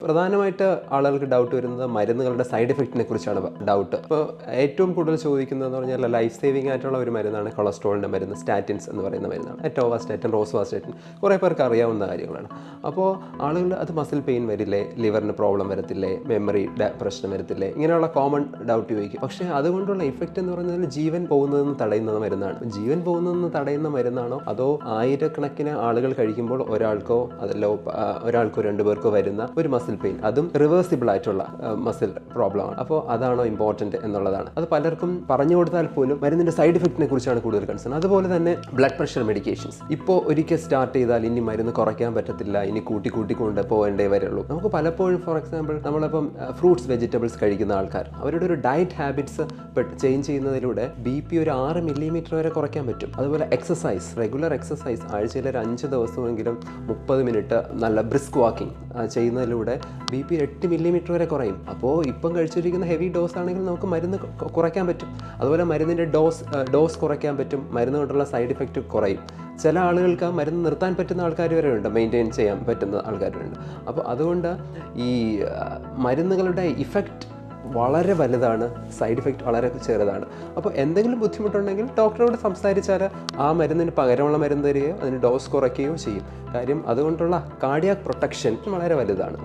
പ്രധാനമായിട്ട് ആളുകൾക്ക് ഡൗട്ട് വരുന്നത് മരുന്നുകളുടെ സൈഡ് എഫക്റ്റിനെ കുറിച്ചാണ് ഡൗട്ട്. അപ്പോൾ ഏറ്റവും കൂടുതൽ ചോദിക്കുന്നതെന്ന് പറഞ്ഞാൽ ലൈഫ് സേവിംഗ് ആയിട്ടുള്ള ഒരു മരുന്നാണ് കൊളസ്ട്രോളിൻ്റെ മരുന്ന്, സ്റ്റാറ്റിൻസ് എന്ന് പറയുന്ന മരുന്നാണ്. അറ്റോവാസ്റ്റാറ്റിൻ, റോസ്വാസ്റ്റാറ്റിൻ കുറേ പേർക്ക് അറിയാവുന്ന കാര്യങ്ങളാണ്. അപ്പോൾ ആളുകൾ അത് മസിൽ പെയിൻ വരില്ലേ, ലിവറിന് പ്രോബ്ലം വരത്തില്ലേ, മെമ്മറി പ്രശ്നം വരത്തില്ലേ, ഇങ്ങനെയുള്ള കോമൺ ഡൗട്ട് ചോദിക്കും. പക്ഷേ അതുകൊണ്ടുള്ള ഇഫക്റ്റ് എന്ന് പറഞ്ഞാൽ ജീവൻ പോകുന്നതെന്ന് തടയുന്ന മരുന്നാണ്. ജീവൻ പോകുന്നതെന്ന് തടയുന്ന മരുന്നാണോ അതോ ആയിരക്കണക്കിന് ആളുകൾ കഴിക്കുമ്പോൾ ഒരാൾക്കോ അതല്ലോ ഒരാൾക്കോ രണ്ടുപേർക്കോ വരുന്ന ഒരു മസിൽ പെയിൻ, അതും റിവേഴ്സിബിൾ ആയിട്ടുള്ള മസിൽ പ്രോബ്ലം ആണ്. അപ്പോൾ അതാണോ ഇമ്പോർട്ടൻറ്റ് എന്നുള്ളതാണ്. അത് പലർക്കും പറഞ്ഞു കൊടുത്താൽ പോലും മരുന്നിൻ്റെ സൈഡ് എഫക്റ്റിനെ കുറിച്ചാണ് കൂടുതൽ കൺസേൺ. അതുപോലെ തന്നെ ബ്ലഡ് പ്രഷർ മെഡിക്കേഷൻസ് ഇപ്പോൾ ഒരിക്കൽ സ്റ്റാർട്ട് ചെയ്താൽ ഇനി മരുന്ന് കുറയ്ക്കാൻ പറ്റത്തില്ല, ഇനി കൂട്ടിക്കൊണ്ട് പോകേണ്ടേ വരുള്ളൂ. നമുക്ക് പലപ്പോഴും ഫോർ എക്സാമ്പിൾ നമ്മളിപ്പം ഫ്രൂട്ട്സ് വെജിറ്റബിൾസ് കഴിക്കുന്ന ആൾക്കാർ അവരുടെ ഒരു ഡയറ്റ് ഹാബിറ്റ്സ് ചേഞ്ച് ചെയ്യുന്നതിലൂടെ BP ഒരു 6 മില്ലിമീറ്റർ വരെ കുറയ്ക്കാൻ പറ്റും. അതുപോലെ എക്സസൈസ്, റെഗുലർ എക്സസൈസ് ആഴ്ചയിൽ ഒരു 5 ദിവസമെങ്കിലും 30 മിനിറ്റ് നല്ല ബ്രിസ്ക് വാക്കിംഗ് ചെയ്യുന്നതിലൂടെ BP 8 മില്ലിമീറ്റർ വരെ കുറയും. അപ്പോൾ ഇപ്പം കഴിച്ചിരിക്കുന്ന ഹെവി ഡോസ് ആണെങ്കിൽ നമുക്ക് മരുന്ന് കുറയ്ക്കാൻ പറ്റും. അതുപോലെ മരുന്നിൻ്റെ ഡോസ് കുറയ്ക്കാൻ പറ്റും, മരുന്ന് കൊണ്ടുള്ള സൈഡ് ഇഫക്റ്റ് കുറയും. ചില ആളുകൾക്ക് ആ മരുന്ന് നിർത്താൻ പറ്റുന്ന ആൾക്കാർ വരെ ഉണ്ട്, മെയിൻറ്റെയിൻ ചെയ്യാൻ പറ്റുന്ന ആൾക്കാരുണ്ട്. അപ്പോൾ അതുകൊണ്ട് ഈ മരുന്നുകളുടെ ഇഫക്റ്റ് വളരെ വലുതാണ്, സൈഡ് ഇഫക്റ്റ് വളരെ ചെറുതാണ്. അപ്പോൾ എന്തെങ്കിലും ബുദ്ധിമുട്ടുണ്ടെങ്കിൽ ഡോക്ടറോട് സംസാരിച്ചാൽ ആ മരുന്നിന് പകരമുള്ള മരുന്ന് തരികയോ അതിന് ഡോസ് കുറയ്ക്കുകയോ ചെയ്യും. കാര്യം അതുകൊണ്ടുള്ള കാർഡിയാക് പ്രൊട്ടക്ഷൻ വളരെ വലുതാണ്.